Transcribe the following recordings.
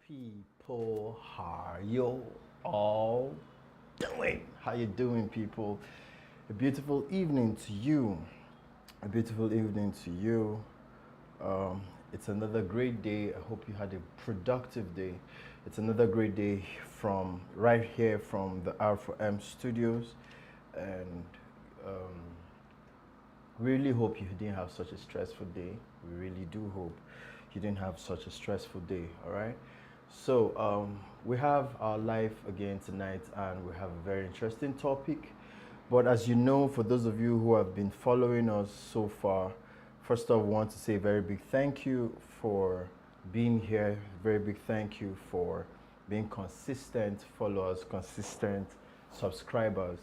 People, how you all doing? How you doing, people? A beautiful evening to you. A beautiful evening to you. It's another great day. I hope you had a productive day. It's another great day from right here from the R4M studios, and um, really hope you didn't have such a stressful day. We really do hope you didn't have such a stressful day. All right. So we have our live again tonight, and we have a very interesting topic. But as you know, for those of you who have been following us so far, first off, I want to say a very big thank you for being here. Very big thank you for being consistent followers, consistent subscribers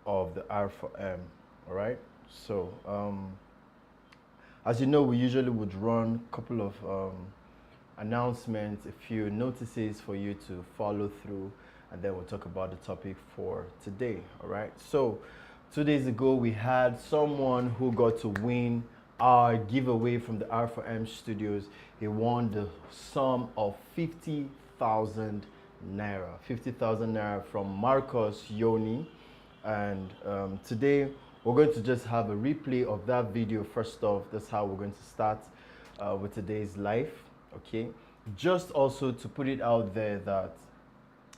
of the R4M. All right. So as you know, we usually would run a couple of announcements, a few notices for you to follow through, and then we'll talk about the topic for today. All right. So 2 days ago, we had someone who got to win our giveaway from the R4M Studios. He won the sum of 50,000 naira. 50,000 naira from Marcos Yoni. And today, we're going to just have a replay of that video first off. That's how we're going to start with today's live. Okay. Just also to put it out there that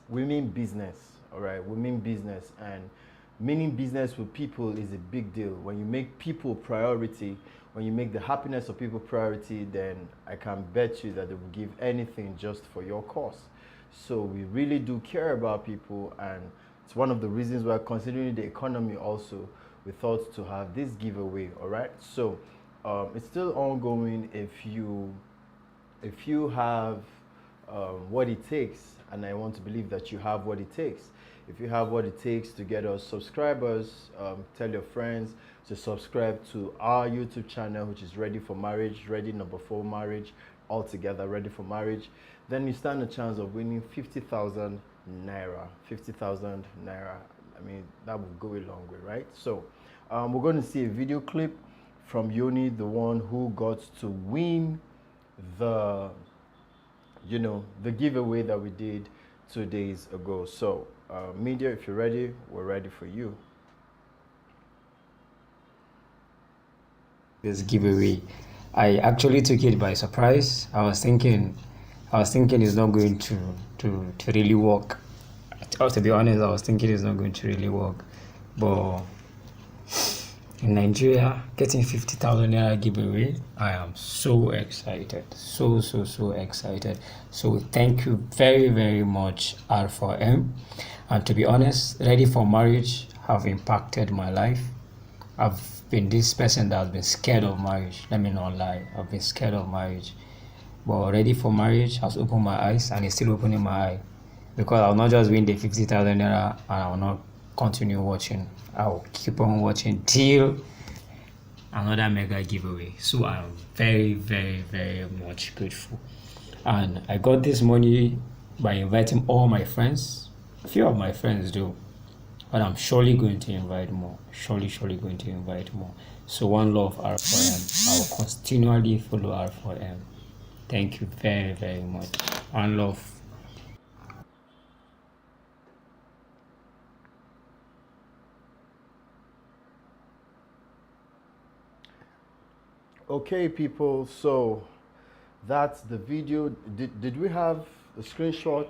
we mean business. All right. We mean business, and meaning business with people is a big deal. When you make people priority, when you make the happiness of people priority, then I can bet you that they will give anything just for your cause. So we really do care about people, and it's one of the reasons why, considering the economy also, we thought to have this giveaway. All right. So it's still ongoing. If you have what it takes, and I want to believe that you have what it takes. If you have what it takes to get us subscribers, tell your friends to subscribe to our YouTube channel, which is Ready for Marriage, Ready number 4 Marriage, altogether Ready for Marriage. Then you stand a chance of winning 50,000 naira. 50,000 naira. I mean, that would go a long way, right? So we're going to see a video clip from Yoni, the one who got to win the the giveaway that we did 2 days ago. So media, if you're ready, we're ready for you. This giveaway, I actually took it by surprise. I was thinking it's not going to really work. To be honest, I was thinking it's not going to really work. But in Nigeria, getting 50,000 naira giveaway, I am so excited. So excited. So thank you very, very much, R4M. And to be honest, Ready for Marriage have impacted my life. I've been this person that has been scared of marriage. Let me not lie. I've been scared of marriage. But Ready for Marriage has opened my eyes, and it's still opening my eye. Because I'll not just win the 50,000 naira and I'll not continue watching. I'll keep on watching till another mega giveaway. So I'm very, very, very much grateful. And I got this money by inviting all my friends. A few of my friends do. But I'm surely going to invite more. Surely going to invite more. So one love, R4M. I'll continually follow R4M. Thank you very, very much. One love. Okay, people. So that's the video. Did we have a screenshot?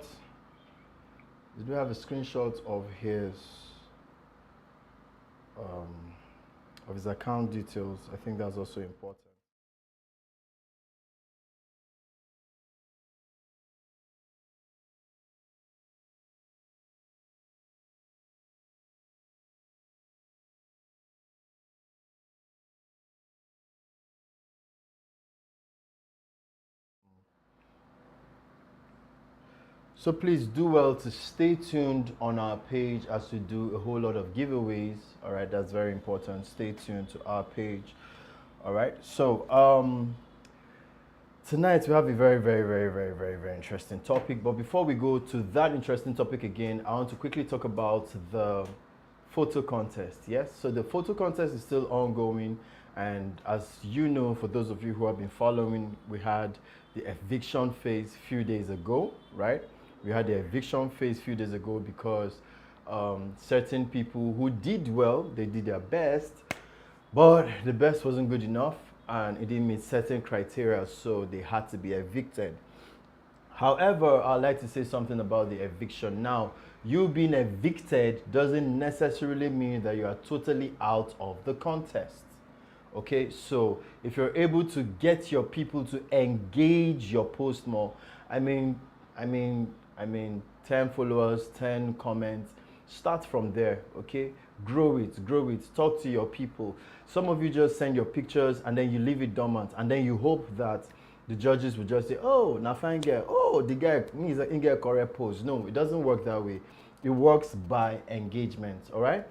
Did we have a screenshot of his account details? I think that's also important. So please do well to stay tuned on our page as we do a whole lot of giveaways. All right, that's very important. Stay tuned to our page. All right. So tonight we have a very, very, very, very, very, very interesting topic. But before we go to that interesting topic again, I want to quickly talk about the photo contest. Yes, so the photo contest is still ongoing, and as you know, for those of you who have been following, we had the eviction phase few days ago, right? We had the eviction phase few days ago because certain people who did well, they did their best, but the best wasn't good enough and it didn't meet certain criteria, so they had to be evicted. However, I'd like to say something about the eviction. Now, you being evicted doesn't necessarily mean that you are totally out of the contest. Okay, so if you're able to get your people to engage your post more, I mean, 10 followers, 10 comments, start from there, okay? Grow it, talk to your people. Some of you just send your pictures and then you leave it dormant, and then you hope that the judges will just say, oh, na fine girl, oh, the guy needs a get correct post. No, it doesn't work that way. It works by engagement, all right?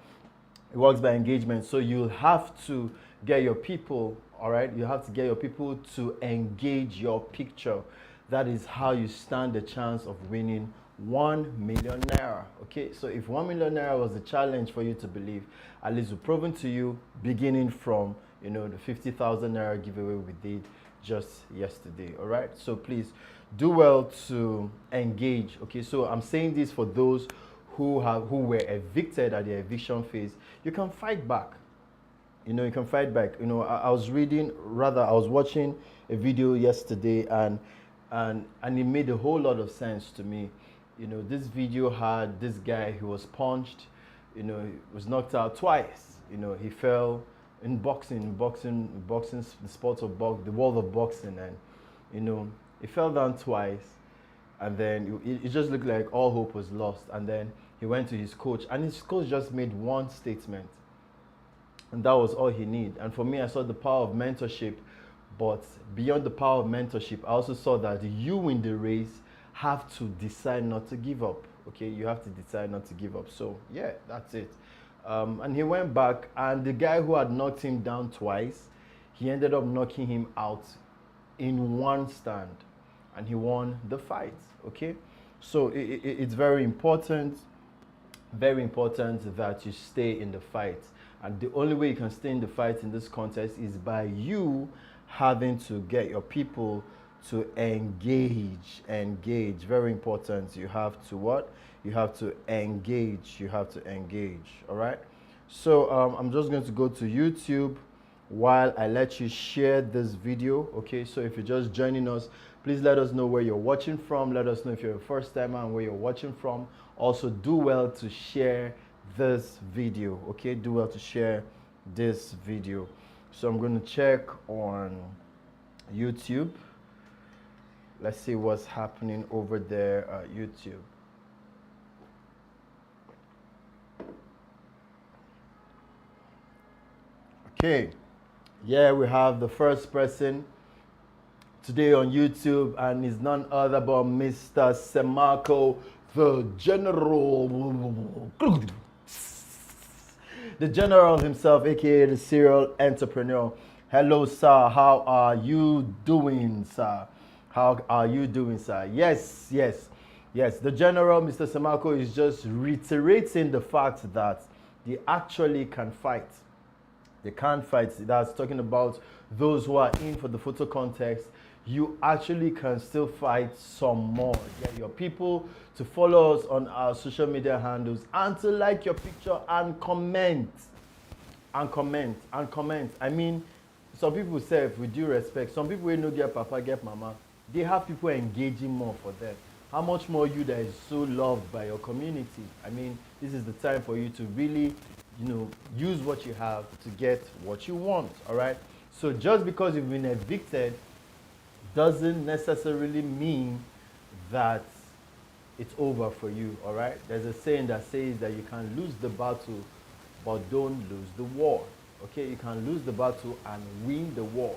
It works by engagement. So you'll have to get your people, all right? You have to get your people to engage your picture. That is how you stand the chance of winning 1 million naira. Okay, so if 1 million naira was a challenge for you to believe, at least we've proven to you, beginning from the 50,000 naira giveaway we did just yesterday. All right, so please do well to engage. Okay, so I'm saying this for those who were evicted at the eviction phase. You can fight back. You can fight back. I was watching a video yesterday, and it made a whole lot of sense to me. This video had this guy who was punched, he was knocked out twice. He fell in boxing, the sports of the world of boxing, and he fell down twice, and then it just looked like all hope was lost. And then he went to his coach, and his coach just made one statement, and that was all he needed. And for me, I saw the power of mentorship, but beyond the power of mentorship, I also saw that you in the race have to decide not to give up. Okay, you have to decide not to give up. So yeah, that's it. And he went back, and the guy who had knocked him down twice, he ended up knocking him out in one stand, and he won the fight. Okay, so it's very important that you stay in the fight, and the only way you can stay in the fight in this contest is by you having to get your people to engage. Very important. You have to what? You have to engage. All right, so I'm just going to go to YouTube while I let you share this video. Okay, so if you're just joining us, please let us know where you're watching from. Let us know if you're a first timer and where you're watching from. Also, do well to share this video. Okay, do well to share this video. So I'm going to check on YouTube. Let's see what's happening over there at YouTube. Okay, yeah, we have the first person today on YouTube, and it's none other but Mr. Semarco, the General. The General himself, aka the serial entrepreneur. Hello, sir. How are you doing, sir? How are you doing, sir? Yes. The General, Mr. Semarco, is just reiterating the fact that they actually can fight. They can't fight. That's talking about those who are in for the photo contest. You actually can still fight some more. Get your people to follow us on our social media handles and to like your picture and comment. I mean, some people say, with due respect, some people will not get papa, get mama. They have people engaging more for them. How much more you that is so loved by your community? I mean, this is the time for you to really, use what you have to get what you want, all right? So just because you've been evicted doesn't necessarily mean that it's over for you, all right? There's a saying that says that you can lose the battle, but don't lose the war, okay? You can lose the battle and win the war.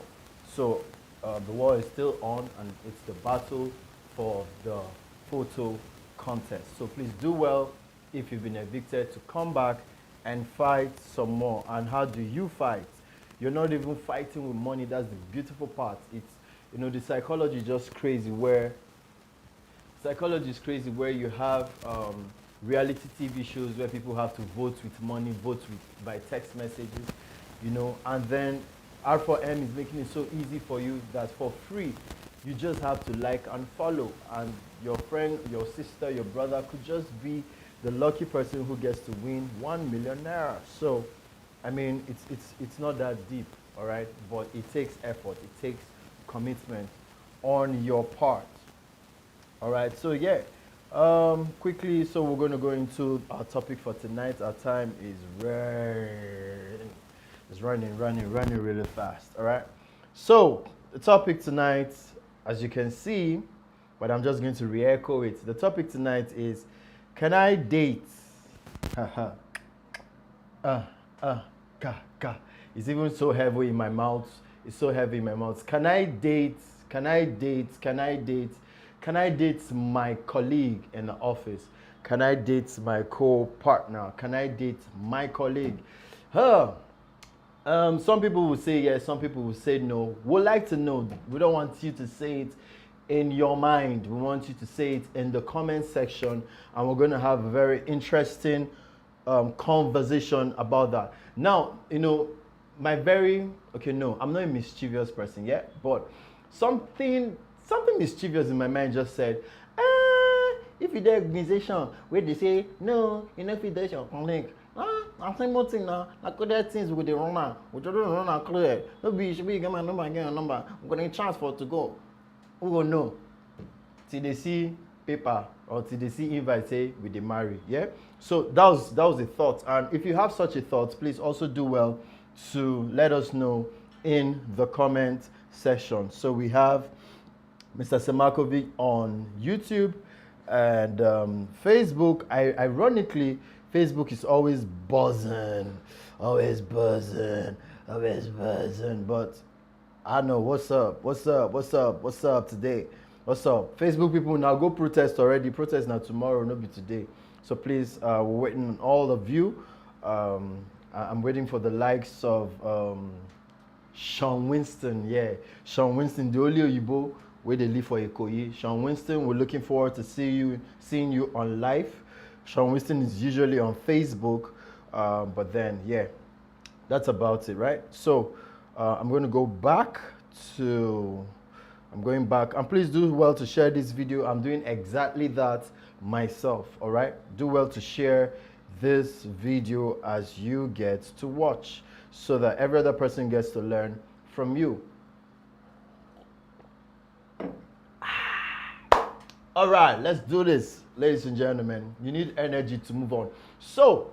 So the war is still on, and it's the battle for the photo contest. So please do well, if you've been evicted, to come back and fight some more. And how do you fight? You're not even fighting with money. That's the beautiful part. It's, the psychology is just crazy, where you have reality TV shows where people have to vote with money, vote with, by text messages, you know, and then R4M is making it so easy for you that for free, you just have to like and follow, and your friend, your sister, your brother could just be the lucky person who gets to win 1 million naira. So, I mean, it's not that deep, all right? But it takes effort, it takes commitment on your part. All right, so yeah, quickly, so we're going to go into our topic for tonight. Our time is running really fast. All right, so the topic tonight, as you can see, but I'm just going to re-echo it. The topic tonight is, can I date? Haha. Ka. It's even so heavy in my mouth. It's so heavy in my mouth. Can I date? Can I date? Can I date? Can I date my colleague in the office? Can I date my co-partner? Can I date my colleague? Some people will say yes, some people will say no. We'd like to know. We don't want you to say it in your mind. We want you to say it in the comment section, and we're going to have a very interesting conversation about that. Now, you know, I'm not a mischievous person yet, but something mischievous in my mind just said, if you the organization where they say no, you know, if you your colleague, I think more thing now, I could have things with the runner, which I don't run clear. Maybe you should be get my number, get your number. I'm gonna transfer to go. Who will know? Till they see paper or till they see invite say we they marry. Yeah. So that was a thought. And if you have such a thought, please also do well to let us know in the comment section. So we have Mr. Semakovic on YouTube and Facebook. Ironically, Facebook is always buzzing. But I know what's up today. What's up? Facebook people, now go protest already. Protest now tomorrow, not be today. So please, we're waiting on all of you. I'm waiting for the likes of Sean Winston. Yeah, Sean Winston, the only Oyibo where they live for Ikoyi. Sean Winston, we're looking forward to seeing you on live. Sean Winston is usually on Facebook, but then yeah, that's about it, right? So I'm going to go back to. I'm going back, and please do well to share this video. I'm doing exactly that myself. All right, do well to share this video as you get to watch, so that every other person gets to learn from you. All right, let's do this, ladies and gentlemen. You need energy to move on. So,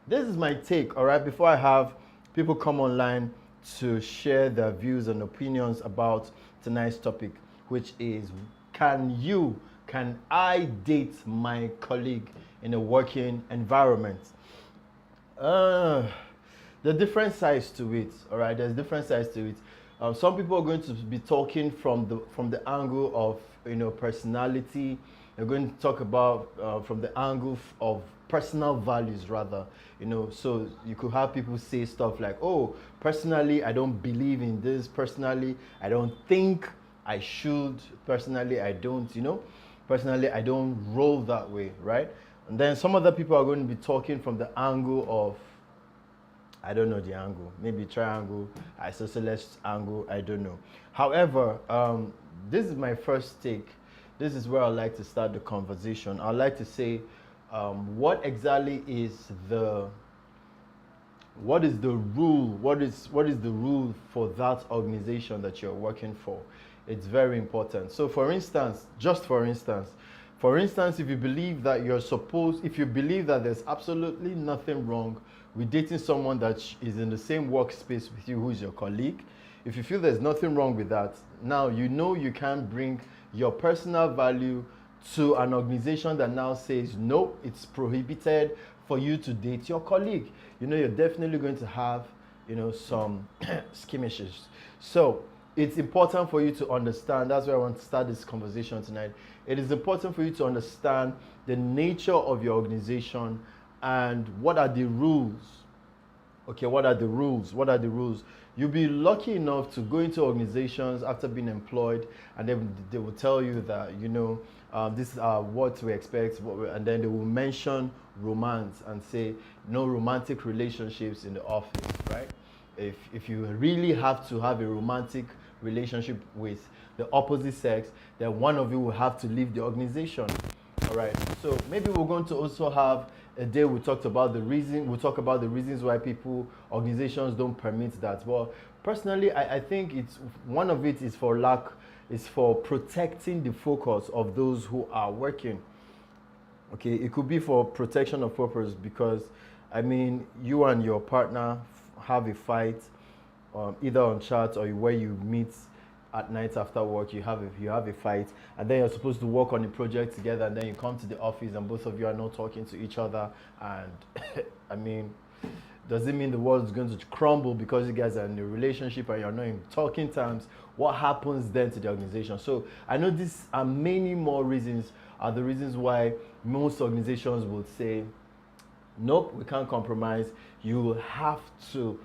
this is my take, all right, before I have people come online to share their views and opinions about tonight's topic, which is, can I date my colleague in a working environment? The different sides to it, all right, there's different sides to it. Some people are going to be talking from the angle of, you know, personality. They're going to talk about from the angle of personal values, rather, you know. So you could have people say stuff like, oh, personally I don't believe in this, personally I don't think I should, personally I don't, you know, personally I don't roll that way, right? And then some other people are going to be talking from the angle of, I don't know the angle, maybe triangle, isosceles angle, I don't know. However, this is my first take. This is where I like to start the conversation. I like to say, what exactly is the rule? What is the rule for that organization that you're working for? It's very important. So, for instance, if you believe that if you believe that there's absolutely nothing wrong with dating someone that is in the same workspace with you, who is your colleague, if you feel there's nothing wrong with that, now you know you can't bring your personal value to an organization that now says, no, it's prohibited for you to date your colleague. You know, you're definitely going to have, you know, some skirmishes. So it's important for you to understand. That's where I want to start this conversation tonight. It is important for you to understand the nature of your organization and what are the rules Okay, what are the rules? What are the rules? You'll be lucky enough to go into organizations after being employed, and then they will tell you that, this is what we expect, and then they will mention romance and say no romantic relationships in the office, right? If you really have to have a romantic relationship with the opposite sex, then one of you will have to leave the organization. All right. So maybe we're going to also have a day we talked about the reason. We'll talk about the reasons why organizations don't permit that. Well, personally, I think it's one of it is for is for protecting the focus of those who are working. Okay, it could be for protection of purpose because, I mean, you and your partner have a fight, either on chat or where you meet at night after work. You have a fight, and then you're supposed to work on the project together, and then you come to the office and both of you are not talking to each other. And I mean, does it mean the world is going to crumble because you guys are in a relationship and you're not in talking terms? What happens then to the organization? So I know these are many more reasons, are the reasons why most organizations would say, nope, we can't compromise. You'll have to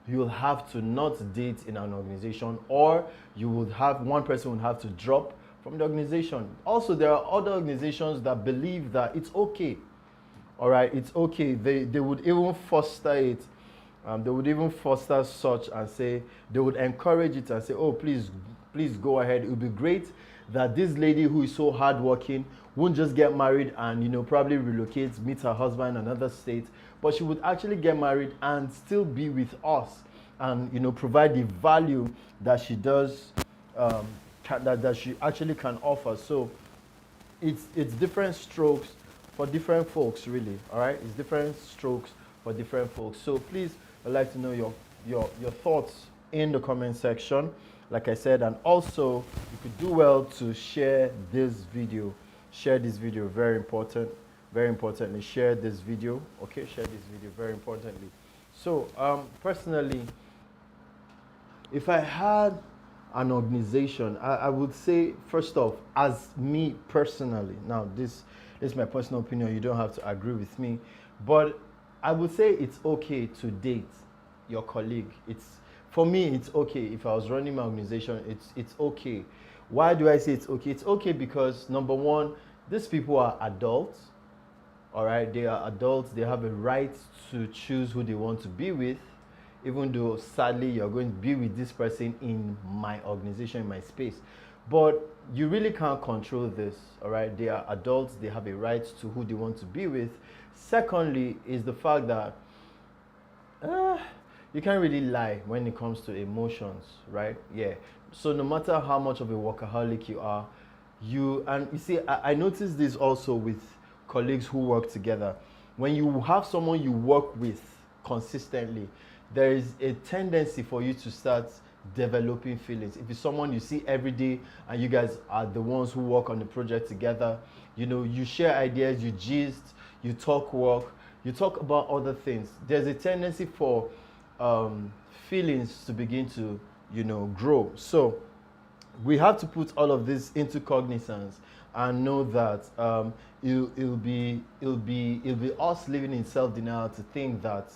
not date in an organization, or one person would have to drop from the organization. Also, there are other organizations that believe that it's okay. All right, it's okay. They would even foster it. They would even foster such and say, they would encourage it and say, oh, please go ahead. It would be great that this lady who is so hardworking won't just get married and probably relocate, meet her husband in another state, but she would actually get married and still be with us and provide the value that she does, that she actually can offer. So it's different strokes for different folks, really. All right, it's different strokes for different folks. So please, I'd like to know your thoughts in the comment section, like I said, and also you could do well to share this video. Share this video, very important. Very importantly, share this video. Okay, share this video, very importantly. So personally, if I had an organization, I would say, first off, as me personally, now this is my personal opinion, you don't have to agree with me, but I would say it's okay to date your colleague. For me, it's okay. If I was running my organization, it's okay. Why do I say it's okay? It's okay because, number one, these people are adults. All right, they are adults. They have a right to choose who they want to be with, even though sadly you're going to be with this person in my organization, in my space. But you really can't control this. All right, they are adults. They have a right to who they want to be with. Secondly, is the fact that you can't really lie when it comes to emotions, right? Yeah. So no matter how much of a workaholic you are, you see, I noticed this also with colleagues who work together. When you have someone you work with consistently, there is a tendency for you to start developing feelings. If it's someone you see every day and you guys are the ones who work on the project together, you share ideas, you gist, you talk work, you talk about other things. There's a tendency for feelings to begin to grow. So we have to put all of this into cognizance and know that it'll be us living in self-denial to think that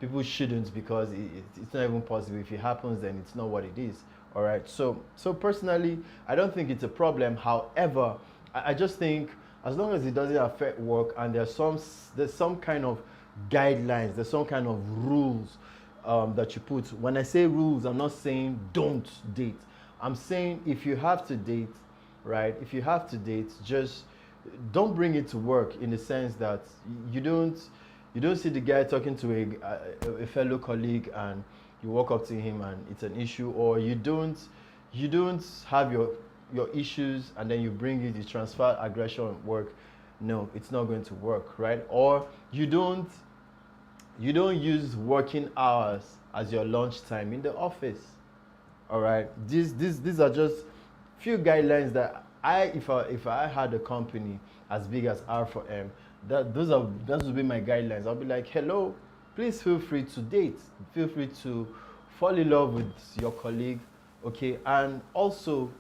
people shouldn't, because it's not even possible. If it happens, then it's not what it is. All right. So personally, I don't think it's a problem. However, I just think as long as it doesn't affect work and there's some kind of guidelines, there's some kind of rules that you put. When I say rules, I'm not saying don't date. I'm saying if you have to date, right? If you have to date, just don't bring it to work, in the sense that you don't see the guy talking to a fellow colleague and you walk up to him and it's an issue, or you don't have your issues and then you bring it, you transfer aggression at work. No, it's not going to work, right? Or you don't use working hours as your lunch time in the office. All right, these are just few guidelines that if I had a company as big as R4M, those would be my guidelines. I'll be like, hello, please feel free to date, feel free to fall in love with your colleague, okay, and also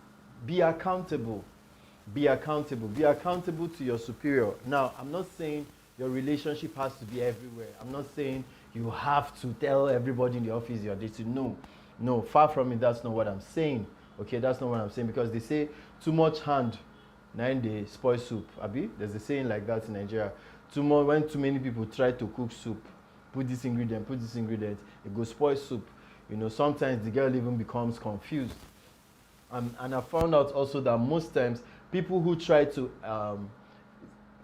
be accountable. Be accountable to your superior. Now, I'm not saying your relationship has to be everywhere. I'm not saying you have to tell everybody in the office you're dating. No, no, far from it. That's not what I'm saying. Okay, that's not what I'm saying, because they say too much hand, 9 days spoil soup. Abi, there's a saying like that in Nigeria. When too many people try to cook soup, put this ingredient, it goes spoil soup. You know, sometimes the girl even becomes confused. And I found out also that most times people who try to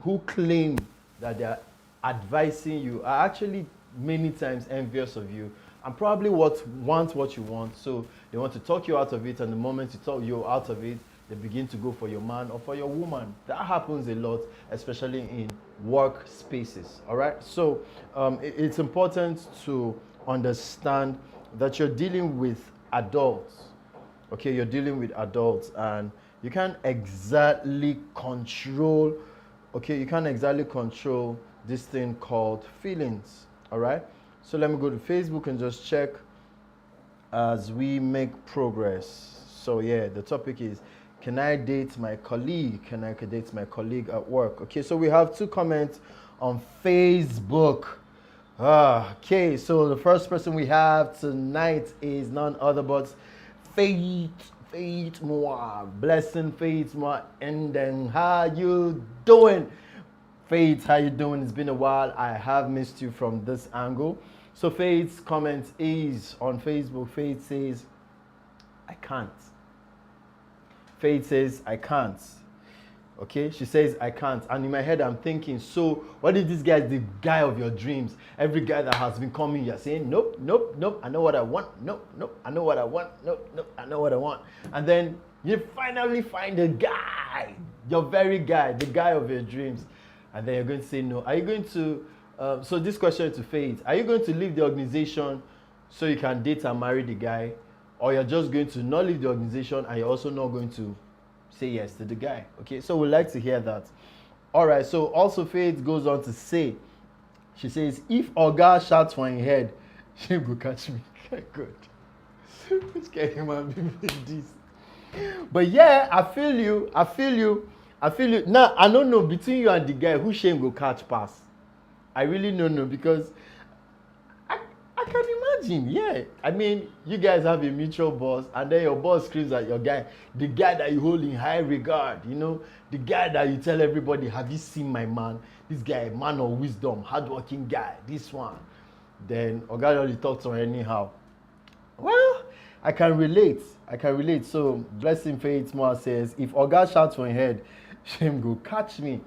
who claim that they are advising you are actually many times envious of you and probably want what you want. So they want to talk you out of it, and the moment you talk you out of it, they begin to go for your man or for your woman. That happens a lot, especially in work spaces. All right. So it's important to understand that you're dealing with adults. Okay, you're dealing with adults, and you can't exactly control. Okay, you can't exactly control this thing called feelings. All right. So let me go to Facebook and just check as we make progress. So yeah, the topic is, can I date my colleague? Can I date my colleague at work? Okay, so we have 2 comments on Facebook. Okay, so the first person we have tonight is none other but Faith Moa. Blessing Faith Moa. And then, how you doing? Faith, how you doing? It's been a while. I have missed you from this angle. So Faith's comment is on Facebook. Faith says, I can't. Faith says, I can't. Okay, she says, I can't. And in my head, I'm thinking, so what if this guy is the guy of your dreams? Every guy that has been coming, you're saying, nope, nope, nope, I know what I want. Nope, nope, I know what I want. Nope, nope, I know what I want. And then you finally find a guy, your very guy, the guy of your dreams. And then you're going to say no. Are you going to, so this question to Faith, are you going to leave the organization so you can date and marry the guy? Or you're just going to not leave the organization and you're also not going to say yes to the guy? Okay, so we'd like to hear that. All right, so also Faith goes on to say, she says, if Oga shouts for him head, she will catch me. Good. Which kind of human being is this? But yeah, I feel you. Now, I don't know, between you and the guy, who shame go catch pass? I really don't know, because I can imagine, yeah. I mean, you guys have a mutual boss, and then your boss screams at your guy, the guy that you hold in high regard, you know, the guy that you tell everybody, have you seen my man? This guy, man of wisdom, hardworking guy, this one. Then Oga only talks to her anyhow. Well, I can relate. So, Blessing Faith Moore says, if Oga shouts for him head, shame go catch me.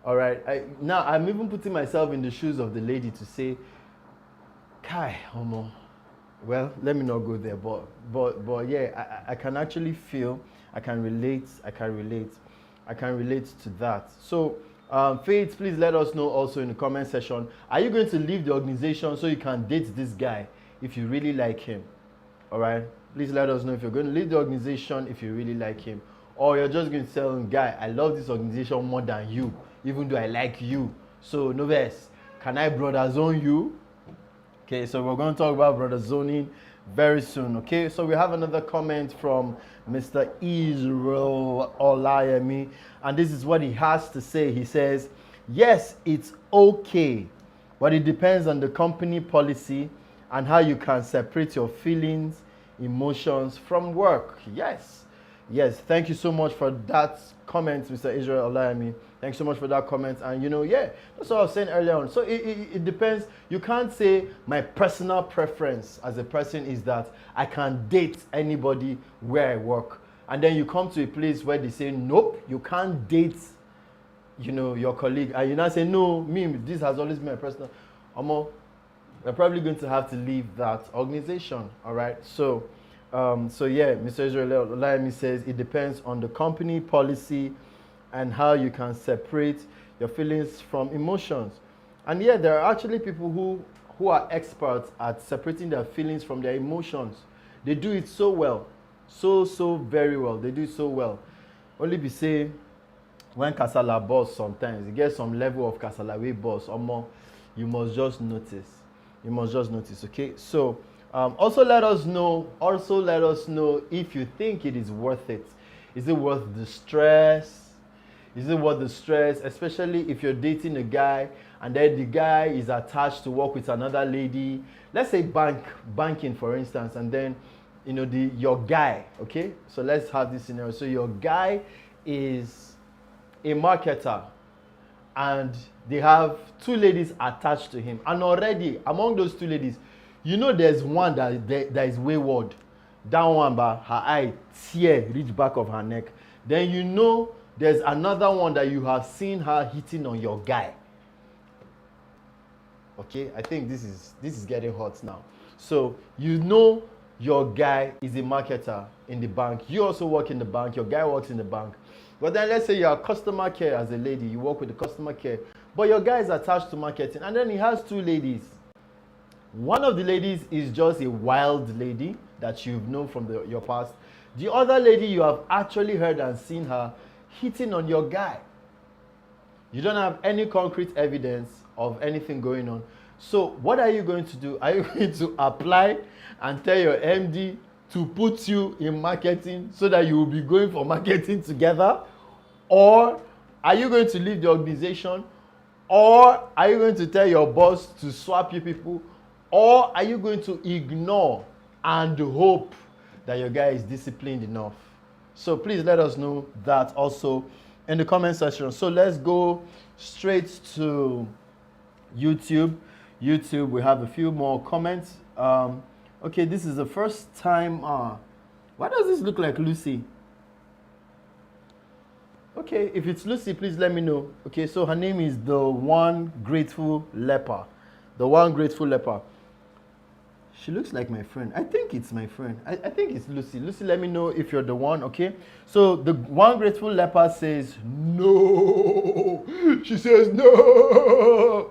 All right. Now, I'm even putting myself in the shoes of the lady to say, Kai, Homo. Well, let me not go there, but yeah, I can actually feel, I can relate to that. So, Faith, please let us know also in the comment section, are you going to leave the organization so you can date this guy if you really like him? All right, please let us know if you're going to leave the organization if you really like him, or you're just going to tell him, guy, I love this organization more than you, even though I like you. So, Noves, can I brother zone you? Okay, so we're going to talk about brother zoning very soon. Okay, so we have another comment from Mr. Israel Olayemi, and this is what he has to say. He says, yes, it's okay, but it depends on the company policy and how you can separate your feelings, emotions from work. Yes, thank you so much for that comment, Mr. Israel Olayemi. Thanks so much for that comment. And yeah, that's what I was saying earlier on. So it depends. You can't say my personal preference as a person is that I can date anybody where I work. And then you come to a place where they say, nope, you can't date, your colleague. And you now say, no, this has always been my personal. We're probably going to have to leave that organization. All right. So yeah, Mr. Israel Olayemi says it depends on the company policy and how you can separate your feelings from emotions. And yeah, there are actually people who are experts at separating their feelings from their emotions. They do it so well. So very well. They do it so well. Only be say, when kasala boss sometimes, you get some level of kasala way boss, or more, you must just notice. Okay? So, also let us know if you think it is worth it. Is it worth the stress? Especially if you're dating a guy and then the guy is attached to work with another lady. Let's say banking, for instance, and then your guy, okay? So let's have this scenario. So your guy is a marketer, and they have two ladies attached to him, and already among those two ladies, there's one that is wayward. That one, but her eye tear reach back of her neck. Then there's another one that you have seen her hitting on your guy. Okay, I think this is getting hot now. So your guy is a marketer in the bank. You also work in the bank. Your guy works in the bank. But then let's say you're customer care as a lady. You work with the customer care. But your guy is attached to marketing. And then he has two ladies. One of the ladies is just a wild lady that you've known from your past. The other lady, you have actually heard and seen her hitting on your guy. You don't have any concrete evidence of anything going on. So what are you going to do? Are you going to apply and tell your MD to put you in marketing so that you will be going for marketing together? Or are you going to leave the organization? Or are you going to tell your boss to swap you people? Or are you going to ignore and hope that your guy is disciplined enough? So please let us know that also in the comment section. So let's go straight to YouTube. YouTube, we have a few more comments. Okay, this is the first time. Why does this look like Lucy? Okay, if it's Lucy, please let me know. Okay, so her name is the One Grateful Leper. The One Grateful Leper. She looks like my friend. I think it's my friend. I think it's Lucy. Lucy, let me know if you're the one, okay? So the One Grateful Leper says no. She says no.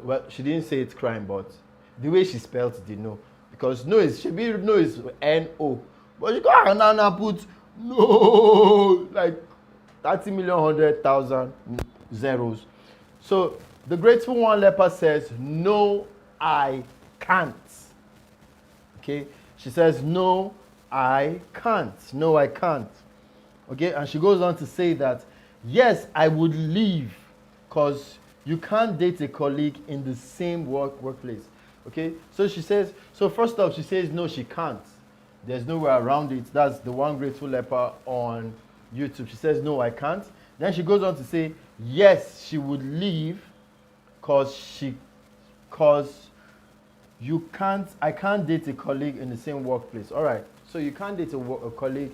Well, she didn't say it's crime, but the way she spelled the no. Because no is N-O. But you got now put no, like 30 million, 100,000 zeros. So the Grateful One Leper says, no, I can't. Okay, she says, no, I can't. No, I can't. Okay, and she goes on to say that, yes, I would leave because you can't date a colleague in the same workplace. Okay, so she says, so first off, she says, no, she can't. There's no way around it. That's the One Grateful Leper on YouTube. She says, no, I can't. Then she goes on to say, yes, she would leave because I can't date a colleague in the same workplace. All right, so you can't date a colleague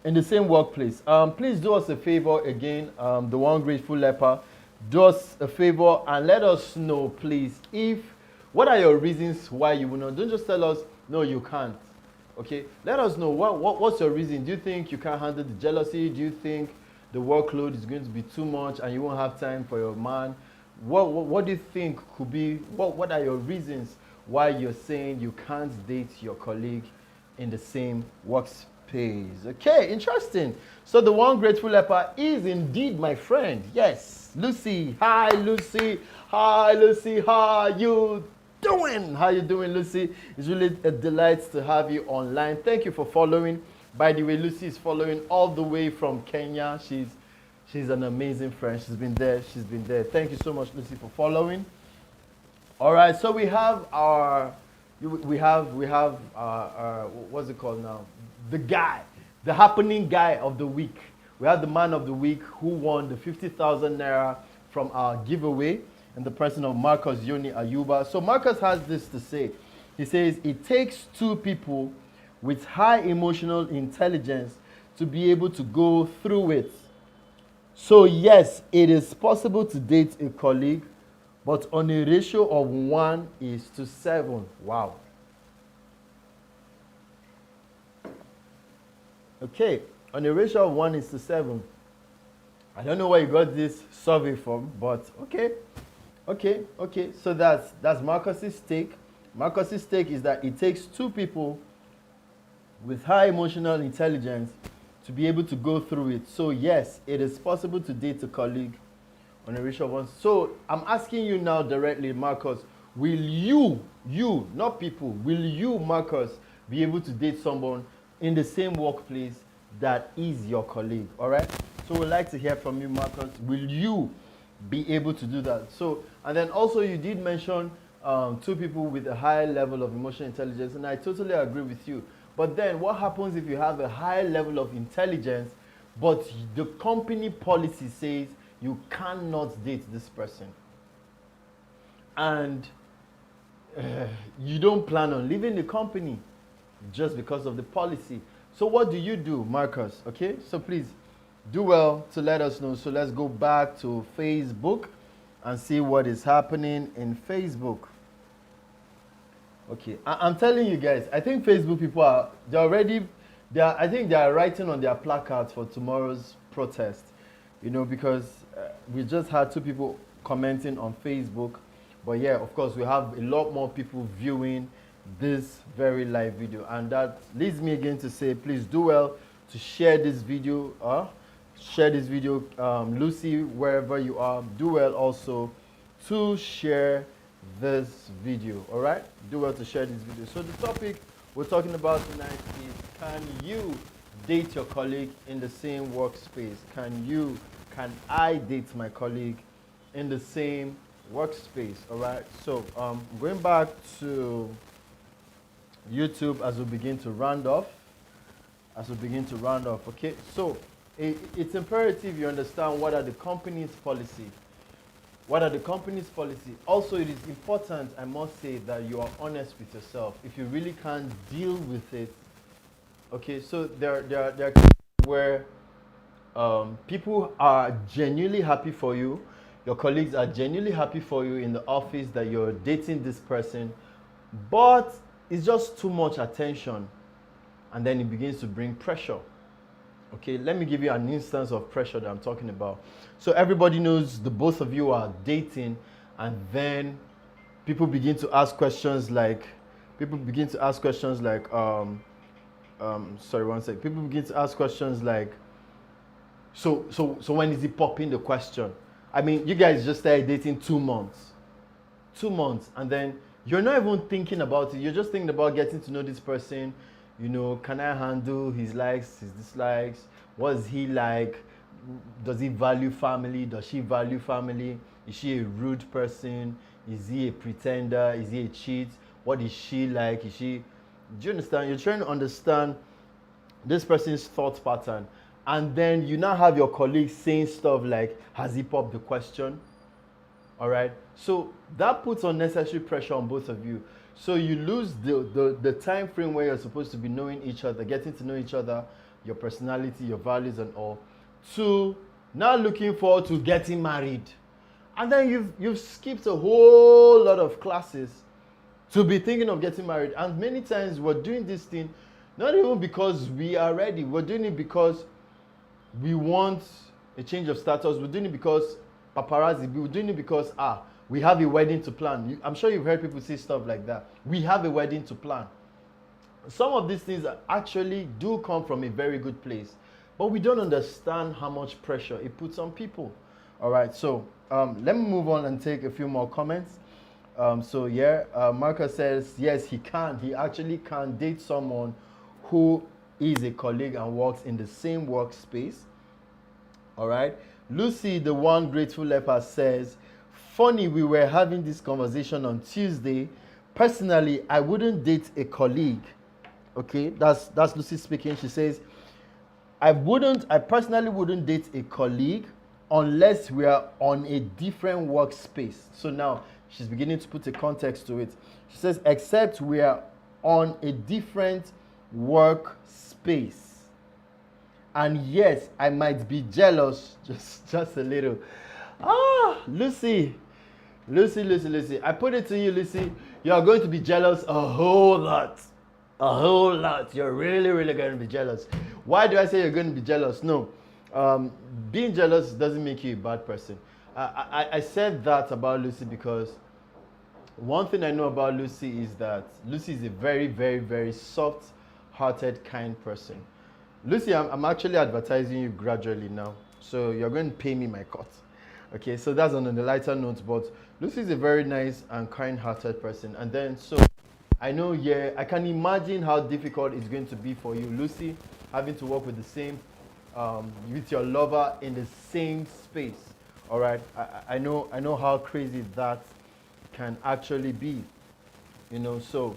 in the same workplace. Please do us a favor again, the One Grateful Leper. Do us a favor and let us know, please, what are your reasons why you will not. Don't just tell us, no, you can't. Okay, let us know what's your reason. Do you think you can't handle the jealousy? Do you think the workload is going to be too much and you won't have time for your man? What do you think could be, what are your reasons why you're saying you can't date your colleague in the same workspace? Okay, interesting. So the One Grateful Leper is indeed my friend. Yes, Lucy. Hi, Lucy. Hi, Lucy. How you doing? How you doing, Lucy? It's really a delight to have you online. Thank you for following. By the way, Lucy is following all the way from Kenya. She's an amazing friend. She's been there. Thank you so much, Lucy, for following. All right, so we have what's it called now? The happening guy of the week. We have the man of the week who won the 50,000 naira from our giveaway in the person of Marcus Yoni Ayuba. So Marcus has this to say. He says, it takes two people with high emotional intelligence to be able to go through it. So yes, it is possible to date a colleague, but on a ratio of 1:7. Wow. Okay, on a ratio of 1:7. I don't know where you got this survey from, but okay. So that's Marcus's take. Marcus's take is that it takes two people with high emotional intelligence to be able to go through it. So yes, it is possible to date a colleague on a ratio of 1. So I'm asking you now directly, Marcus, will you, not people, will you, Marcus, be able to date someone in the same workplace that is your colleague? All right? So we'd like to hear from you, Marcus. Will you be able to do that. So, and then also you did mention two people with a high level of emotional intelligence, and I totally agree with you. But then what happens if you have a high level of intelligence, but the company policy says you cannot date this person? And you don't plan on leaving the company just because of the policy. So what do you do, Marcus? Okay, so please do well to let us know. So let's go back to Facebook and see what is happening in Facebook. Okay, I'm telling you guys, I think Facebook people I think they are writing on their placards for tomorrow's protest, because we just had two people commenting on Facebook. But yeah, of course, we have a lot more people viewing this very live video. And that leads me again to say, please do well to share this video. Lucy, wherever you are, do well also to share this video. All right, do well to share this video. So the topic we're talking about tonight is, can you date your colleague in the same workspace? Can I date my colleague in the same workspace? All right, so going back to YouTube as we begin to round off. Okay, so it's imperative you understand what are the company's policy. Also, it is important, I must say, that you are honest with yourself. If you really can't deal with it, okay, so there are cases where people are genuinely happy for you. Your colleagues are genuinely happy for you in the office that you're dating this person, but it's just too much attention, and then it begins to bring pressure. Okay, let me give you an instance of pressure that I'm talking about. So everybody knows the both of you are dating, and then people begin to ask questions like, People begin to ask questions like, so when is he popping the question? I mean, you guys just started dating 2 months. 2 months, and then you're not even thinking about it. You're just thinking about getting to know this person. Can I handle his likes, his dislikes? What is he like? Does he value family? Does she value family? Is she a rude person? Is he a pretender? Is he a cheat? What is she like? Do you understand? You're trying to understand this person's thought pattern. And then you now have your colleagues saying stuff like, has he popped the question? All right. So that puts unnecessary pressure on both of you. So you lose the time frame where you're supposed to be knowing each other, getting to know each other, your personality, your values and all, to now looking forward to getting married. And then you've skipped a whole lot of classes to be thinking of getting married. And many times we're doing this thing not even because we are ready. We're doing it because we want a change of status. We're doing it because paparazzi. We're doing it because we have a wedding to plan. I'm sure you've heard people say stuff like that. We have a wedding to plan. Some of these things actually do come from a very good place, but we don't understand how much pressure it puts on people. All right, so let me move on and take a few more comments. Marcus says, yes, he can. He actually can date someone who is a colleague and works in the same workspace. All right. Lucy, the one grateful leper, says, funny, we were having this conversation on Tuesday. Personally, I wouldn't date a colleague. Okay, that's Lucy speaking. She says, I personally wouldn't date a colleague unless we are on a different workspace. So now she's beginning to put a context to it. She says, except we are on a different workspace. And yes, I might be jealous, just a little. Lucy. I put it to you, Lucy. You are going to be jealous a whole lot. You're really, really going to be jealous. Why do I say you're going to be jealous? No. Being jealous doesn't make you a bad person. I said that about Lucy because one thing I know about Lucy is that Lucy is a very, very, very soft-hearted, kind person. Lucy, I'm actually advertising you gradually now. So you're going to pay me my cut. Okay, so that's on the lighter note, but Lucy is a very nice and kind-hearted person. And then, so I know, I can imagine how difficult it's going to be for you, Lucy, having to work with with your lover in the same space. All right, I know how crazy that can actually be. So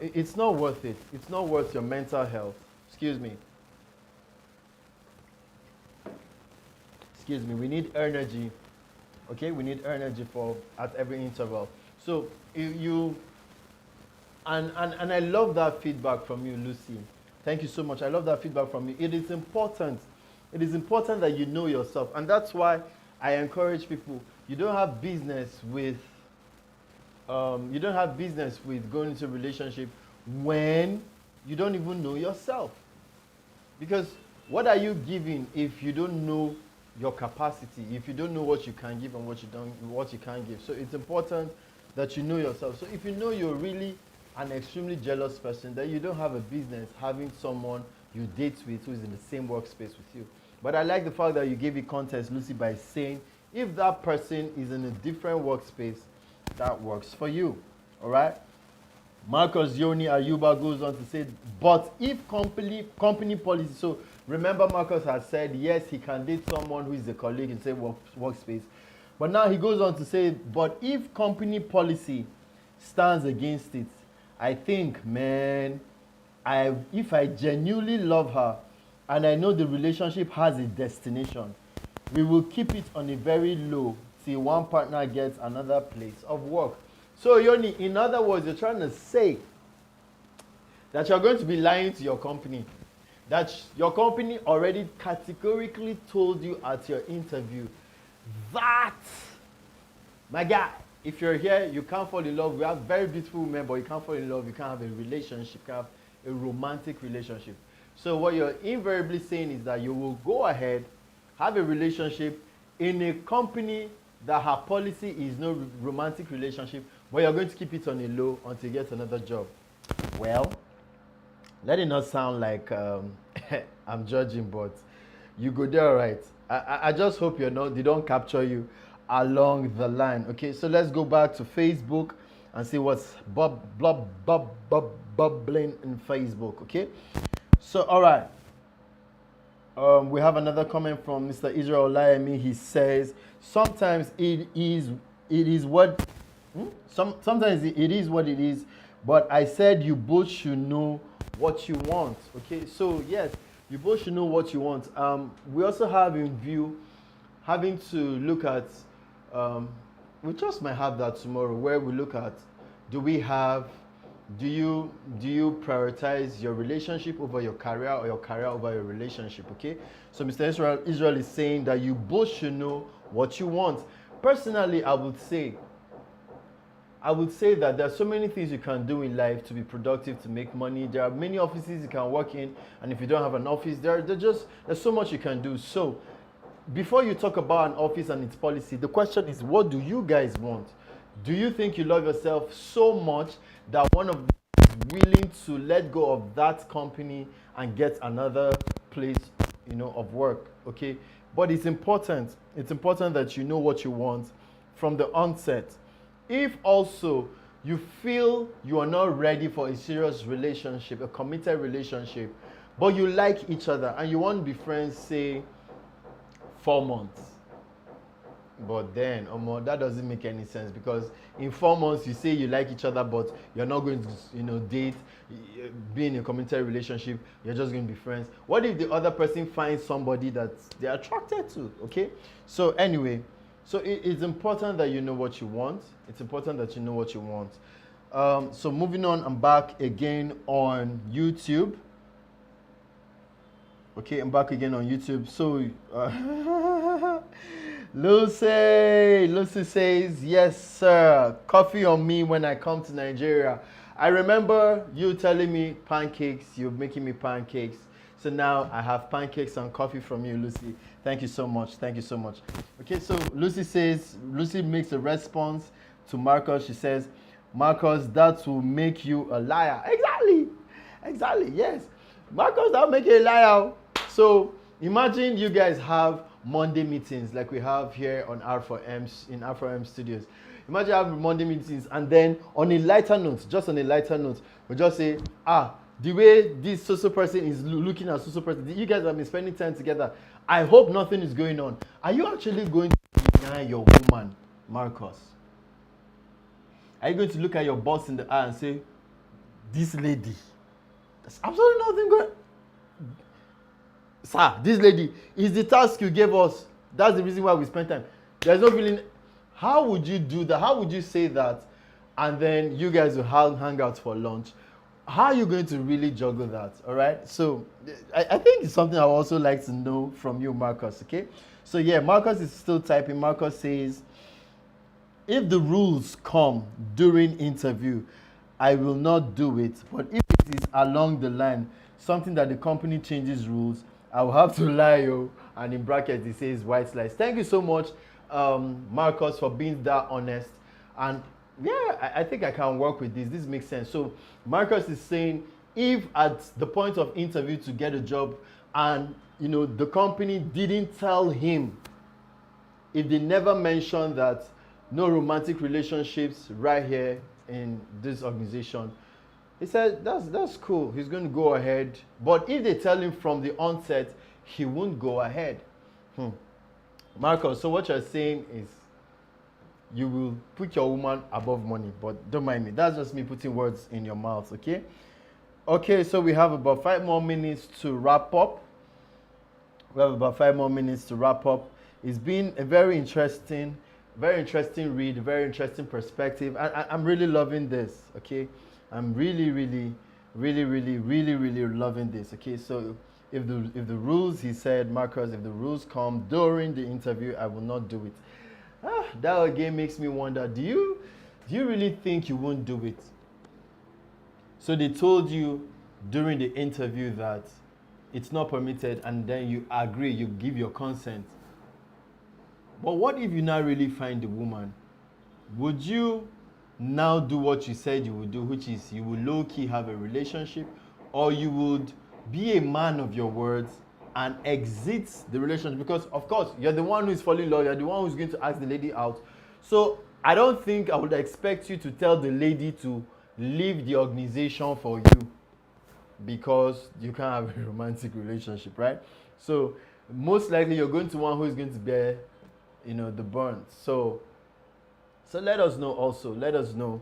it's not worth it. It's not worth your mental health. Excuse me. Excuse me. We need energy. Okay, we need energy for at every interval. So you and I love that feedback from you, Lucy. Thank you so much. I love that feedback from you. It is important. It is important that you know yourself, and that's why I encourage people. You don't have business with going into a relationship when you don't even know yourself. Because what are you giving if you don't know your capacity, if you don't know what you can give and what you can't give? So it's important that you know yourself. So if you know you're really an extremely jealous person, then you don't have a business having someone you date with who is in the same workspace with you. But I like the fact that you gave it context, Lucy, by saying if that person is in a different workspace, that works for you. All right? Marcus Yoni Ayuba goes on to say, but if company policy, so remember Marcus has said, yes, he can date someone who is a colleague in the same workspace. But now he goes on to say, but if company policy stands against it, I think, man, if I genuinely love her and I know the relationship has a destination, we will keep it on a very low till one partner gets another place of work. So, Yoni, in other words, you're trying to say that you're going to be lying to your company. That your company already categorically told you at your interview that, my guy, if you're here, you can't fall in love. We have very beautiful women, but you can't fall in love. You can't have a relationship. You can't have a romantic relationship. So what you're invariably saying is that you will go ahead, have a relationship in a company that her policy is no romantic relationship, but you're going to keep it on a low until you get another job. Well, let it not sound like I'm judging, but you go there, all right. I just hope they don't capture you along the line. Okay, so let's go back to Facebook and see what's bubbling in Facebook. Okay, so all right. We have another comment from Mr. Israel Laemi. He says, sometimes it is what sometimes it is what it is, but I said you both should know what you want. Okay, so yes, you both should know what you want. We also have in view having to look at we just might have that tomorrow, where we look at do you prioritize your relationship over your career or your career over your relationship? Okay, so Mr. Israel is saying that you both should know what you want. Personally, I would say that there are so many things you can do in life to be productive, to make money. There are many offices you can work in, and if you don't have an office, there's so much you can do. So before you talk about an office and its policy, the question is, what do you guys want? Do you think you love yourself so much that one of you is willing to let go of that company and get another place, of work? Okay, but it's important that you know what you want from the onset. If also you feel you are not ready for a serious relationship, a committed relationship, but you like each other and you want to be friends, say 4 months, but then that doesn't make any sense, because in 4 months you say you like each other, but you're not going to date, be in a committed relationship. You're just going to be friends. What if the other person finds somebody that they're attracted to? Okay, so anyway, so it's important that you know what you want. It's important that you know what you want. So moving on, I'm back again on YouTube. Okay, I'm back again on YouTube. So Lucy says, yes, sir. Coffee on me when I come to Nigeria. I remember you telling me pancakes. You're making me pancakes. So now I have pancakes and coffee from you, Lucy. Thank you so much. Thank you so much. Okay, so Lucy makes a response to Marcus. She says, Marcus, that will make you a liar. Exactly, yes. Marcus, that will make you a liar. So imagine you guys have Monday meetings like we have here on R4M, in R4M Studios. Imagine having Monday meetings, and then on a lighter note, we just say, the way this social person is looking at social person, you guys have been spending time together. I hope nothing is going on. Are you actually going to deny your woman, Marcus? Are you going to look at your boss in the eye and say, this lady, there's absolutely nothing going? Sir, this lady is the task you gave us. That's the reason why we spent time. There's no feeling. How would you do that? How would you say that? And then you guys will hang out for lunch. How are you going to really juggle that? All right. So I think it's something I would also like to know from you, Marcus. Okay. So yeah, Marcus is still typing. Marcus says, if the rules come during interview, I will not do it. But if it is along the line, something that the company changes rules, I will have to lie. Oh, and in brackets, it says white lies. Thank you so much, Marcus, for being that honest. And yeah, I think I can work with this. This makes sense. So Marcus is saying, if at the point of interview to get a job, and the company didn't tell him, if they never mentioned that no romantic relationships right here in this organization, he said that's cool. He's going to go ahead. But if they tell him from the onset, he won't go ahead. Marcus, so what you're saying is you will put your woman above money, but don't mind me. That's just me putting words in your mouth, okay? Okay, so we have about 5 more minutes to wrap up. It's been a very interesting read, very interesting perspective. I'm really loving this, okay? I'm really loving this, okay? So if the rules, he said, Marcus, if the rules come during the interview, I will not do it. That again makes me wonder, do you really think you won't do it? So they told you during the interview that it's not permitted, and then you agree, you give your consent. But what if you now really find the woman? Would you now do what you said you would do, which is you will low-key have a relationship, or you would be a man of your words and exit the relationship? Because of course you're the one who is falling in love, you're the one who's going to ask the lady out. So I don't think I would expect you to tell the lady to leave the organization for you because you can't have a romantic relationship, right? So most likely you're going to one who is going to bear the burn. So let us know also. Let us know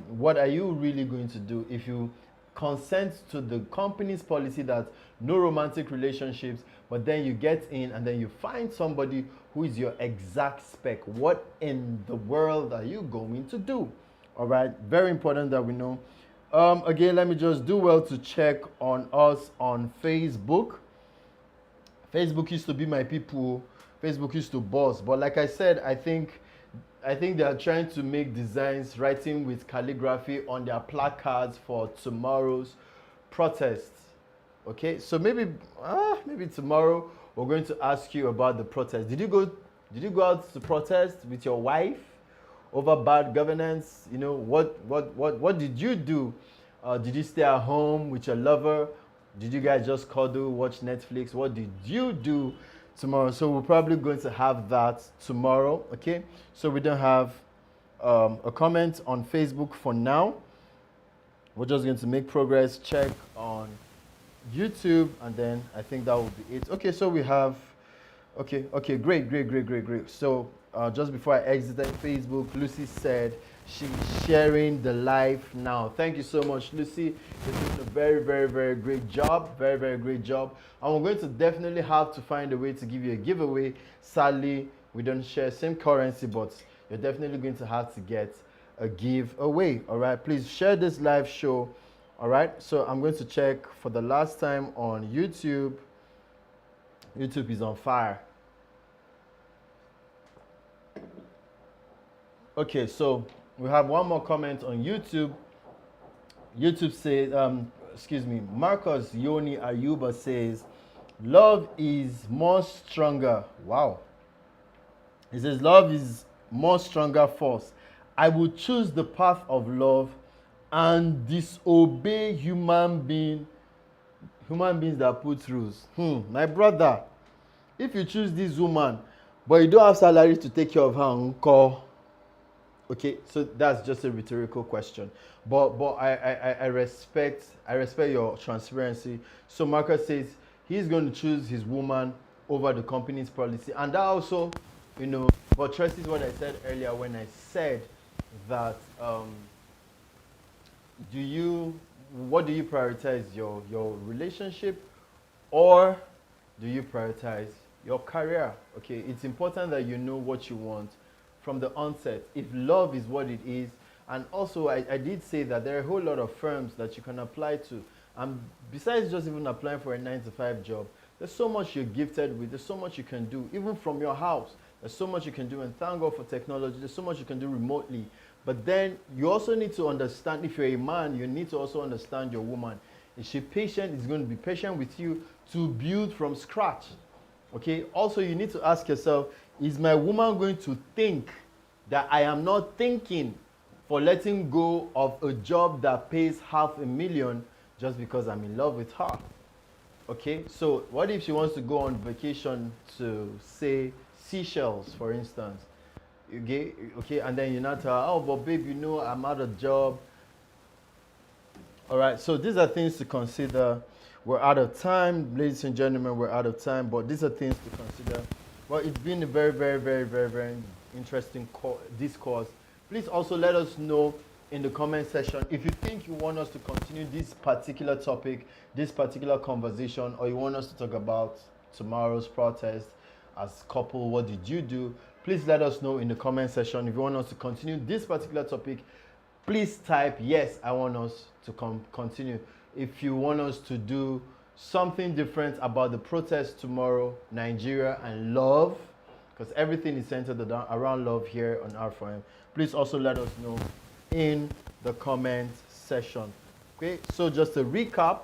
what are you really going to do if you consent to the company's policy that no romantic relationships, but then you get in and then you find somebody who is your exact spec. What in the world are you going to do? All right, very important that we know. Again, let me just do well to check on us on Facebook. Facebook used to be my people. Facebook used to boss, but like I said, I think they are trying to make designs, writing with calligraphy on their placards for tomorrow's protests. Okay, so maybe tomorrow we're going to ask you about the protest. Did you go out to protest with your wife over bad governance? What did you do? Did you stay at home with your lover? Did you guys just cuddle, watch Netflix? What did you do tomorrow? So we're probably going to have that tomorrow, okay? So we don't have a comment on Facebook for now. We're just going to make progress, check on YouTube, and then I think that will be it. Okay, so we have, okay, great. So just before I exited Facebook, Lucy said she's sharing the live now. Thank you so much, Lucy. You're doing a very great job. Very great job. And we're going to definitely have to find a way to give you a giveaway. Sadly, we don't share same currency, but you're definitely going to have to get a giveaway. All right, please share this live show. All right, so I'm going to check for the last time on YouTube. YouTube is on fire. Okay, so we have one more comment on YouTube. YouTube says, Marcus Yoni Ayuba says, love is more stronger. Wow. He says, love is more stronger force. I would choose the path of love and disobey human beings that put rules. My brother, if you choose this woman, but you don't have salary to take care of her, uncle. Okay, so that's just a rhetorical question. But I respect your transparency. So Marcus says he's going to choose his woman over the company's policy, and that also you know, but trust is what I said earlier when I said that do you what do you prioritize, your relationship, or do you prioritize your career? Okay, it's important that you know what you want from the onset. If love is what it is, and also I did say that there are a whole lot of firms that you can apply to. And besides just even applying for a 9 to 5 job, there's so much you're gifted with, there's so much you can do, even from your house. There's so much you can do, and thank God for technology. There's so much you can do remotely. But then you also need to understand, if you're a man, you need to also understand your woman. Is she patient? Is going to be patient with you to build from scratch? Okay. Also, you need to ask yourself, is my woman going to think that I am not thinking for letting go of a job that pays $500,000 just because I'm in love with her? Okay, so what if she wants to go on vacation to, say, Seychelles, for instance? Okay, and then you not tell her, oh, but babe, you know, I'm out of job. All right, so these are things to consider. We're out of time, ladies and gentlemen, we're out of time, but these are things to consider. Well, it's been a very, very, very, very, very interesting discourse. Please also let us know in the comment section if you think you want us to continue this particular topic, this particular conversation, or you want us to talk about tomorrow's protest as couple, what did you do? Please let us know in the comment section. If you want us to continue this particular topic, please type yes, I want us to continue. If you want us to do something different about the protest tomorrow, Nigeria and love, because everything is centered around love here on R4M, please also let us know in the comment section. Okay, so just a recap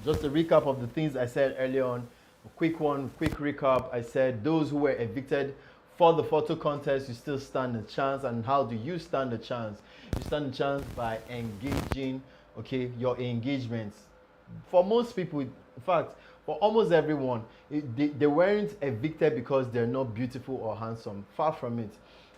of the things I said earlier on. A quick recap. I said those who were evicted for the photo contest, you still stand a chance. And how do you stand a chance? You stand a chance by engaging, okay, your engagements. For most people, in fact, for almost everyone, they weren't evicted because they're not beautiful or handsome. Far from it.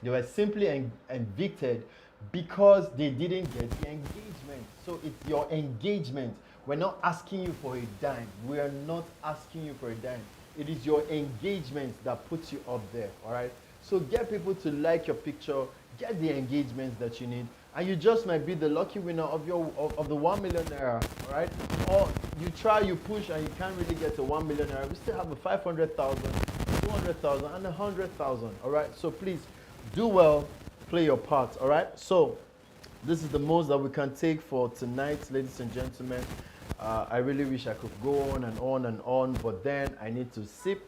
They were simply evicted because they didn't get the engagement. So it's your engagement. We're not asking you for a dime. We are not asking you for a dime. It is your engagement that puts you up there, all right? So get people to like your picture, get the engagement that you need, and you just might be the lucky winner of the 1 million naira, all right? Or you try, you push, and you can't really get to 1 million naira. We still have a 500,000, 200,000, and 100,000, all right? So please do well, play your part, all right? So this is the most that we can take for tonight, ladies and gentlemen. I really wish I could go on and on and on, but then I need to sip.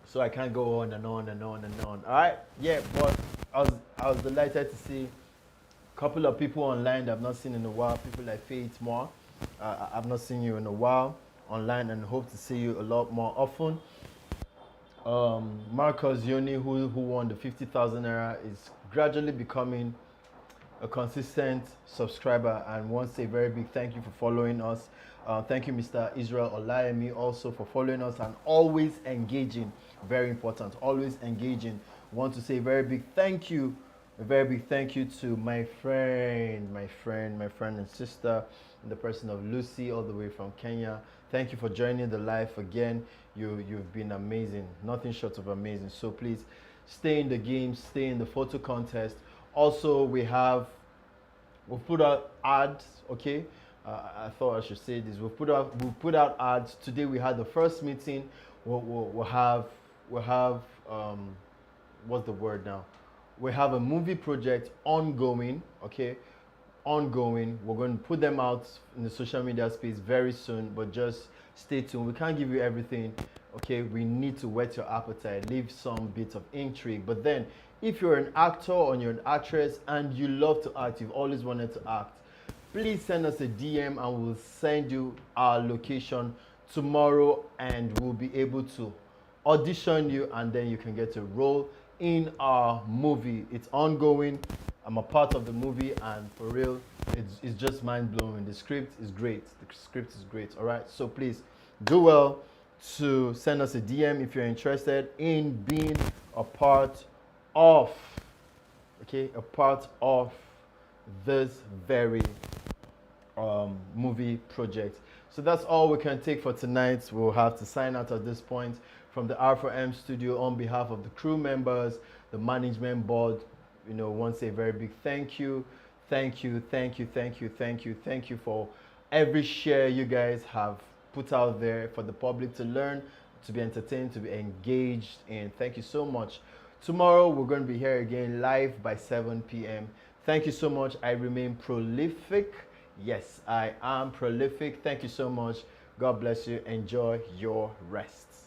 So I can't go on and on and on and on. All right, yeah, but I was delighted to see a couple of people online that I've not seen in a while. People like Faith Moore. I've not seen you in a while online, and hope to see you a lot more often. Marcus Yoni, who won the 50,000 naira, is gradually becoming a consistent subscriber, and wants a very big thank you for following us. Thank you, Mr. Israel Olayemi, also for following us and always engaging. Very important, always engaging. Want to say a very big thank you to my friend and sister, in the person of Lucy, all the way from Kenya. Thank you for joining the live again. You've been amazing, nothing short of amazing. So please stay in the game, stay in the photo contest. Also, we've put out ads, okay? I thought I should say this. We've put out ads. Today we had the first meeting. We'll have what's the word now? We have a movie project ongoing, okay? Ongoing. We're going to put them out in the social media space very soon, but just stay tuned. We can't give you everything, okay? We need to whet your appetite, leave some bits of intrigue. But then, if you're an actor or you're an actress and you love to act, you've always wanted to act, please send us a DM and we'll send you our location tomorrow, and we'll be able to audition you, and then you can get a role in our movie. It's ongoing. I'm a part of the movie, and for real, it's just mind-blowing. The script is great. All right, so please do well to send us a DM if you're interested in being a part of, okay, a part of this very movie project. So that's all we can take for tonight. We'll have to sign out at this point. From the R4M studio, on behalf of the crew members, the management board, want to say a very big thank you. Thank you, thank you, thank you, thank you, thank you for every share you guys have put out there for the public to learn, to be entertained, to be engaged in. Thank you so much. Tomorrow we're going to be here again live by 7 p.m. Thank you so much. I remain prolific. Yes, I am prolific. Thank you so much. God bless you. Enjoy your rest.